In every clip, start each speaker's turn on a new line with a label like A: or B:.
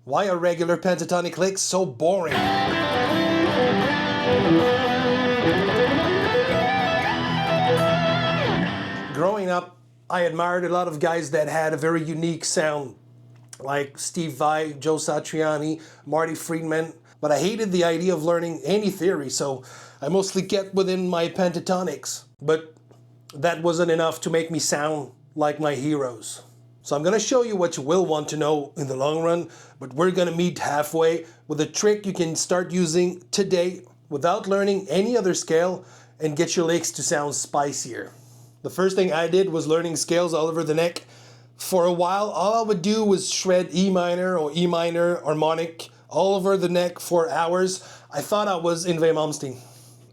A: Why are regular pentatonic licks so boring? Growing up, I admired a lot of guys that had a very unique sound, like Steve Vai, Joe Satriani, Marty Friedman, but I hated the idea of learning any theory, so I mostly kept within my pentatonics. But that wasn't enough to make me sound like my heroes. So I'm gonna show you what you will want to know in the long run, but we're gonna meet halfway with a trick you can start using today without learning any other scale and get your licks to sound spicier. The first thing I did was learning scales all over the neck. For a while, all I would do was shred E minor or E minor harmonic all over the neck for hours. I thought I was Yngwie Malmsteen.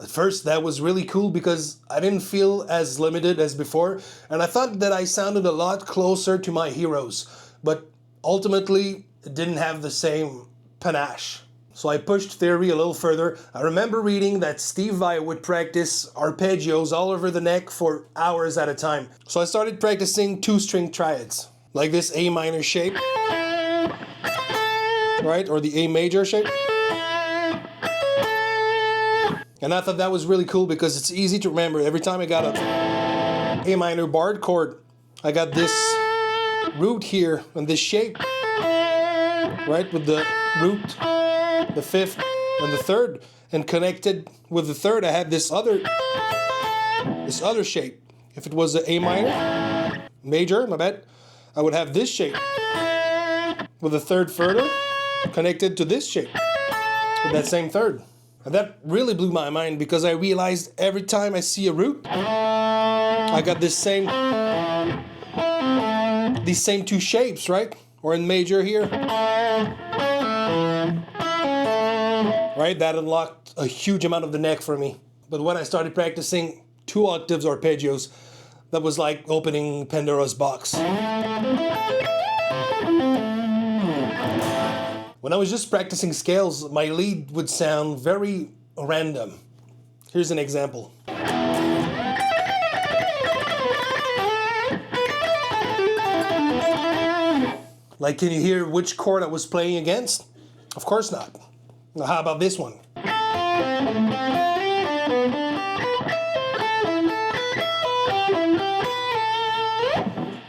A: At first, that was really cool because I didn't feel as limited as before, and I thought that I sounded a lot closer to my heroes, but ultimately, it didn't have the same panache. So I pushed theory a little further. I remember reading that Steve Vai would practice arpeggios all over the neck for hours at a time. So I started practicing two-string triads, like this A minor shape, right, or the A major shape. And I thought that was really cool because it's easy to remember. Every time I got a A minor barred chord, I got this root here and this shape, right, with the root, the fifth, and the third. And connected with the third, I had this other shape. If it was an A minor, major, my bad, I would have this shape with the third further connected to this shape with that same third. And that really blew my mind because I realized every time I see a root, I got these same two shapes, right? Or in major here. Right? That unlocked a huge amount of the neck for me. But when I started practicing 2 octaves arpeggios, that was like opening Pandora's box. When I was just practicing scales, my lead would sound very random. Here's an example. Like, can you hear which chord I was playing against? Of course not. Now, how about this one?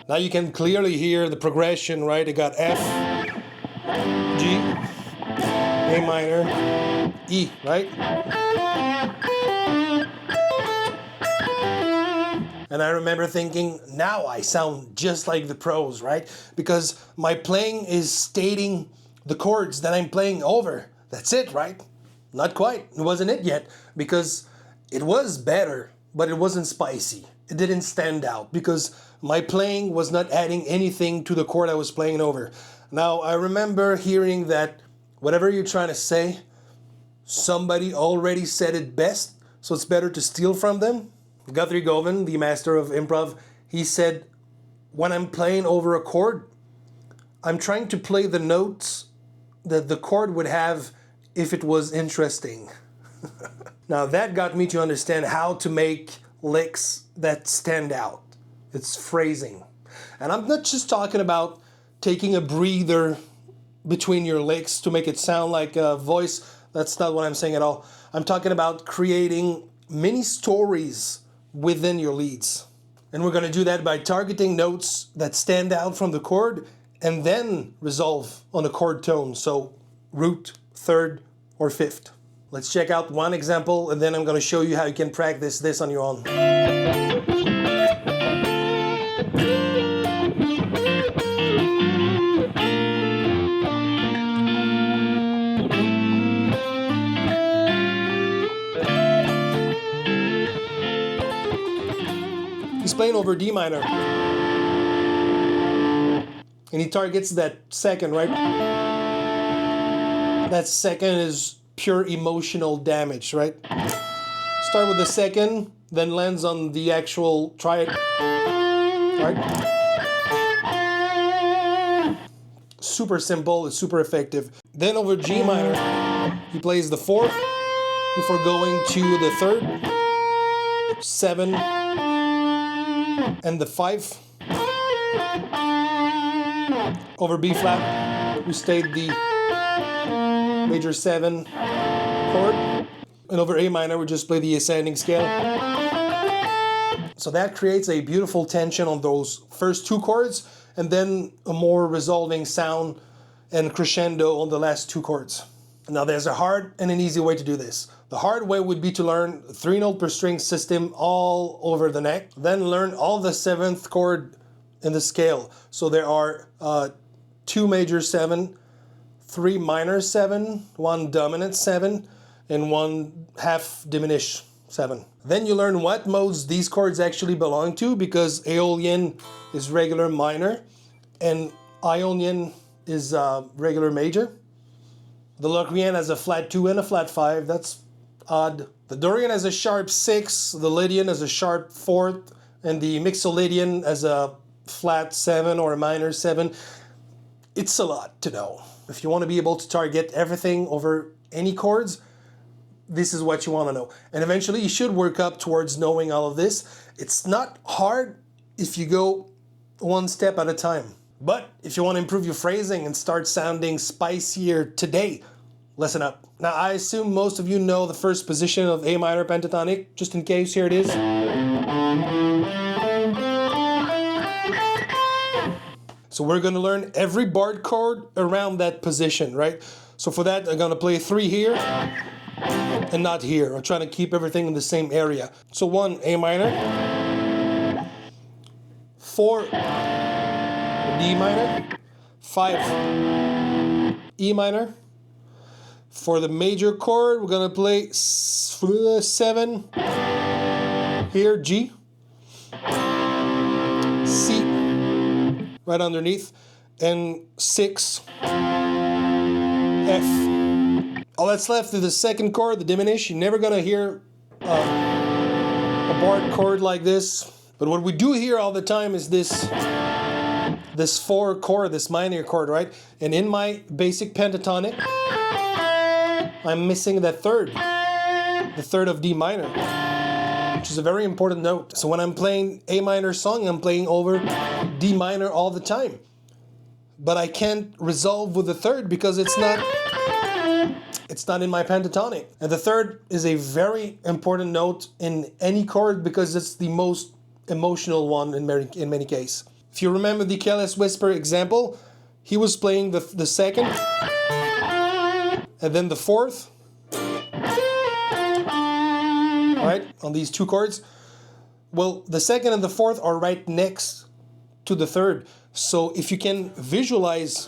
A: Now you can clearly hear the progression, right? I got F, G, A minor, E, right? And I remember thinking, now I sound just like the pros, right? Because my playing is stating the chords that I'm playing over. That's it, right? Not quite. It wasn't it yet, because it was better, but it wasn't spicy. It didn't stand out because my playing was not adding anything to the chord I was playing over. Now, I remember hearing that whatever you're trying to say, somebody already said it best, so it's better to steal from them. Guthrie Govan, the master of improv, he said, when I'm playing over a chord, I'm trying to play the notes that the chord would have if it was interesting. Now that got me to understand how to make licks that stand out. It's phrasing. And I'm not just talking about taking a breather between your licks to make it sound like a voice. That's not what I'm saying at all. I'm talking about creating mini stories within your leads. And we're going to do that by targeting notes that stand out from the chord and then resolve on a chord tone. So root, third, or fifth. Let's check out one example and then I'm going to show you how you can practice this on your own. He's playing over D minor. And he targets that second, right? That second is pure emotional damage, right? Start with the second, then lands on the actual triad, right? Super simple, it's super effective. Then over G minor, he plays the fourth before going to the third, 7, and the 5 over B flat, we stayed the major 7 chord, and over A minor we just play the ascending scale. So that creates a beautiful tension on those first 2 chords, and then a more resolving sound and crescendo on the last 2 chords. Now there's a hard and an easy way to do this. The hard way would be to learn a 3-note per string system all over the neck, then learn all the 7th chord in the scale. So there are 2 major 7, 3 minor 7, 1 dominant 7, and 1 half diminished 7. Then you learn what modes these chords actually belong to, because Aeolian is regular minor and Ionian is regular major. The Locrian has a flat 2 and a flat 5, that's odd. The Dorian has a sharp 6, the Lydian has a sharp 4th, and the Mixolydian has a flat 7 or a minor 7. It's a lot to know. If you want to be able to target everything over any chords, this is what you want to know. And eventually you should work up towards knowing all of this. It's not hard if you go one step at a time. But if you want to improve your phrasing and start sounding spicier today, listen up. Now I assume most of you know the first position of A minor pentatonic. Just in case, here it is. So we're going to learn every barred chord around that position, right? So for that, I'm going to play 3 here and not here. I'm trying to keep everything in the same area. So 1, A minor, 4, D minor, 5, E minor. For the major chord, we're going to play 7, here, G, C, right underneath, and 6, F. All that's left is the second chord, the diminished. You're never gonna hear a barred chord like this. But what we do hear all the time is this 4 chord, this minor chord, right? And in my basic pentatonic, I'm missing that third, the 3rd of D minor, which is a very important note. So when I'm playing A minor song, I'm playing over D minor all the time. But I can't resolve with the 3rd because it's not in my pentatonic. And the 3rd is a very important note in any chord because it's the most emotional one in many cases. If you remember the Careless Whisper example, he was playing the 2nd and then the 4th, right, on these 2 chords. Well, the 2nd and the 4th are right next to the 3rd. So if you can visualize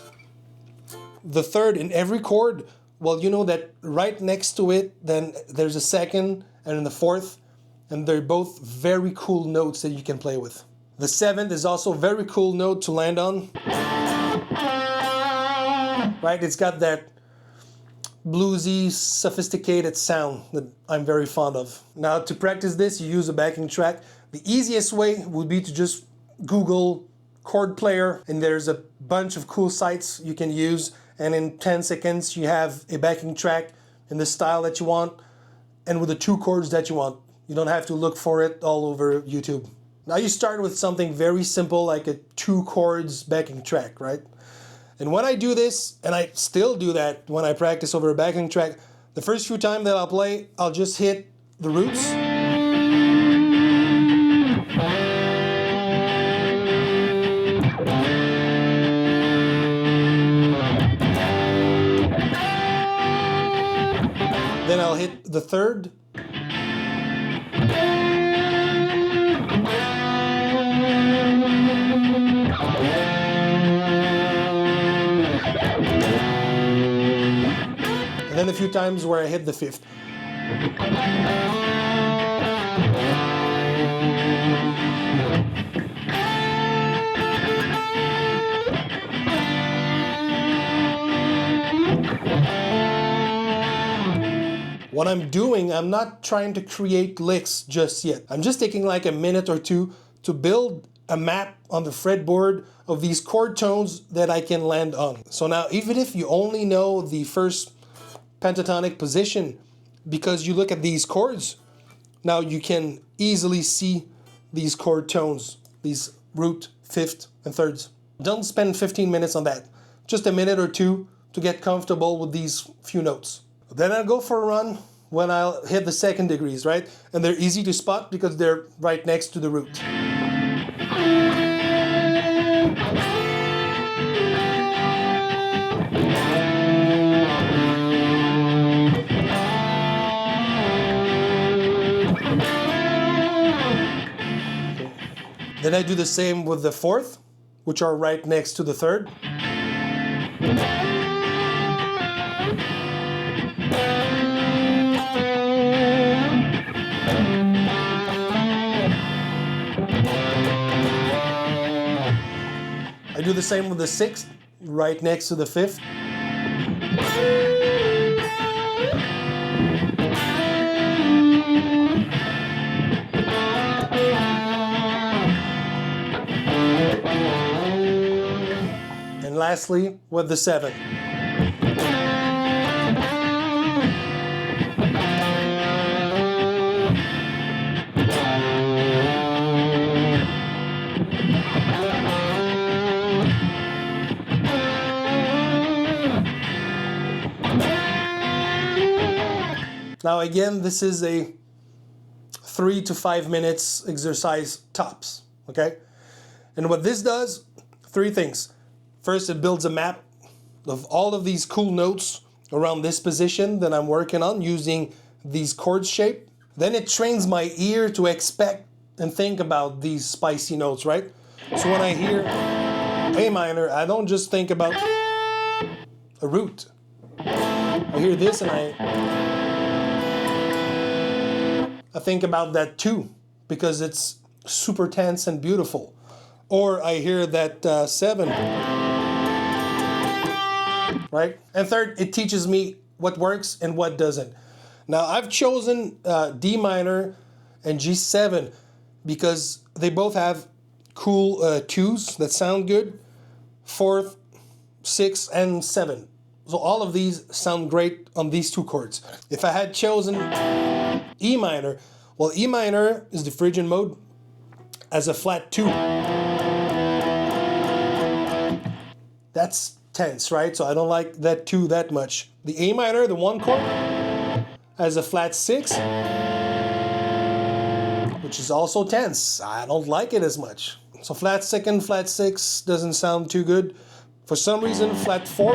A: the 3rd in every chord, well, you know that right next to it, then there's a 2nd and then the 4th, and they're both very cool notes that you can play with. The 7th is also a very cool note to land on. Right? It's got that bluesy, sophisticated sound that I'm very fond of. Now, to practice this, you use a backing track. The easiest way would be to just Google chord player, and there's a bunch of cool sites you can use, and in 10 seconds you have a backing track in the style that you want and with the 2 chords that you want. You don't have to look for it all over YouTube. Now you start with something very simple like a 2 chords backing track, right? And when I do this, and I still do that when I practice over a backing track, the first few times that I'll play, I'll just hit the roots. Then I'll hit the 3rd. And then a few times where I hit the 5th. What I'm doing, I'm not trying to create licks just yet. I'm just taking like a minute or 2 to build a map on the fretboard of these chord tones that I can land on. So now, even if you only know the first pentatonic position because you look at these chords, now you can easily see these chord tones, these root, 5th, and 3rds. Don't spend 15 minutes on that. just a minute or two to get comfortable with these few notes. Then I'll go for a run when I'll hit the second degrees, right? And they're easy to spot because they're right next to the root. Then I do the same with the fourth, which are right next to the third. I do the same with the sixth, right next to the fifth. And lastly, with the seventh. Now again, this is a 3 to 5 minutes exercise tops, okay? And what this does, 3 things. First, it builds a map of all of these cool notes around this position that I'm working on using these chord shape. Then it trains my ear to expect and think about these spicy notes, right? So when I hear A minor, I don't just think about a root. I hear this and I think about that too, because it's super tense and beautiful. Or I hear that 7, right? And third, it teaches me what works and what doesn't. Now I've chosen D minor and G7 because they both have cool 2s that sound good, 4th, 6, and 7. So all of these sound great on these 2 chords. If I had chosen E minor, well, E minor is the Phrygian mode as a flat 2. That's tense, right? So I don't like that 2 that much. The A minor, the 1 chord, as a flat 6, which is also tense. I don't like it as much. So flat 2nd, flat 6 doesn't sound too good. For some reason, flat 4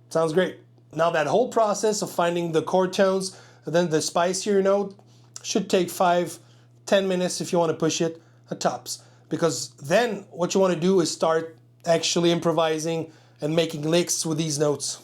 A: sounds great. Now that whole process of finding the chord tones and then the spicier note should take 5-10 minutes if you want to push it at tops. Because then what you want to do is start actually improvising and making licks with these notes.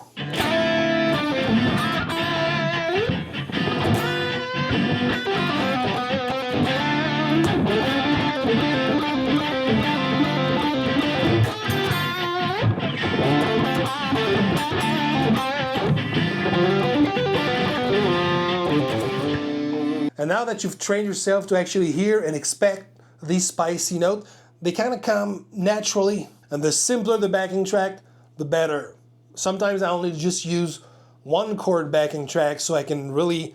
A: And now that you've trained yourself to actually hear and expect these spicy notes, they kind of come naturally. And the simpler the backing track, the better. Sometimes I only just use 1 chord backing track so I can really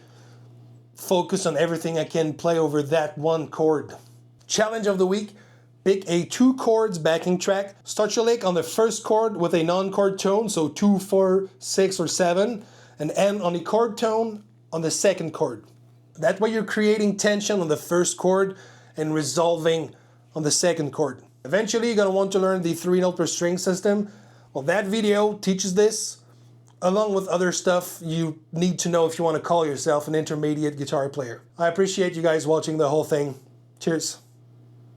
A: focus on everything I can play over that 1 chord. Challenge of the week, pick a 2 chords backing track. Start your lick on the first chord with a non-chord tone, so 2, 4, 6, or 7, and end on a chord tone on the second chord. That way you're creating tension on the first chord and resolving on the second chord. Eventually you're going to want to learn the 3-note per string system. Well, that video teaches this, along with other stuff you need to know if you want to call yourself an intermediate guitar player. I appreciate you guys watching the whole thing. Cheers.